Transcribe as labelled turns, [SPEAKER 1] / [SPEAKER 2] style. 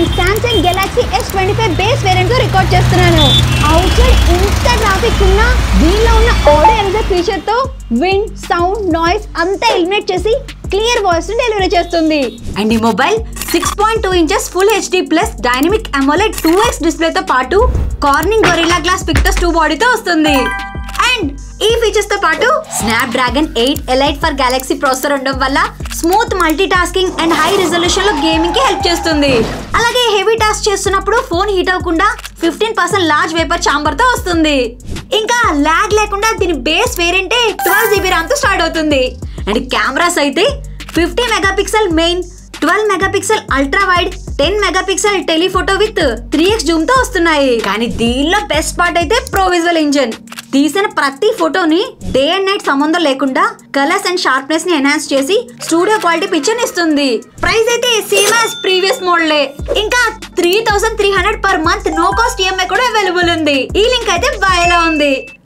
[SPEAKER 1] ఈ Samsung Galaxy S25 base variant తో record చేస్తున్నాను. అవుట్ సైడ్ ఇంత ట్రాఫిక్ ఉన్నా దీనిలో ఉన్న ఆడియో ఎరేజర్ ఫీచర్ తో విండ్, సౌండ్, నాయిస్ అంతా ఎలిమినేట్ చేసి క్లియర్ వాయిస్ ని డెలివరీ చేస్తుంది.
[SPEAKER 2] అండ్ ఈ mobile 6.2 inches full HD plus dynamic AMOLED 2x display తో పాటు కార్నింగ్ గొరిల్లా గ్లాస్ పిక్టస్ 2 బాడీతో వస్తుంది. అండ్ ఈ ఫీచర్స్ తో పాటు Snapdragon 8 Elite for Galaxy processor ఉండడం వల్ల smooth multi tasking and high resolution లో గేమింగ్ కి హెల్ప్ చేస్తుంది. అలాగే హెవీ టాస్క్ చేస్తున్నప్పుడు ఫోన్ హీట్ అవ్వకుండా 15% లార్జ్ వేపర్ చాంబర్ తో వస్తుంది. ఇంకా లాగ్ లేకుండా దీని బేస్ వేరియంటే 12GB RAM తో స్టార్ట్ అవుతుంది. అండ్ కెమెరాస్ అయితే 50 megapixel main, 12 megapixel ultra wide, 10 megapixel telephoto with 3x zoom తో వస్తున్నాయి. కానీ దీనిలో బెస్ట్ పార్ట్ అయితే ప్రో విజువల్ ఇంజిన్. తీసిన ప్రతి ఫోటోని డే అండ్ నైట్ సంబంధం లేకుండా కలర్స్ అండ్ షార్ప్నెస్ ని ఎన్హాన్స్ చేసి స్టూడియో క్వాలిటీ పిక్చర్ ఇస్తుంది. ప్రైస్ అయితే సేమ్ యాజ్ ప్రీవియస్ మోడలే. ఇంకా 3300 per month no cost EMI కూడా అవైలబుల్ ఉంది. ఈ లింక్ అయితే బయోలో ఉంది.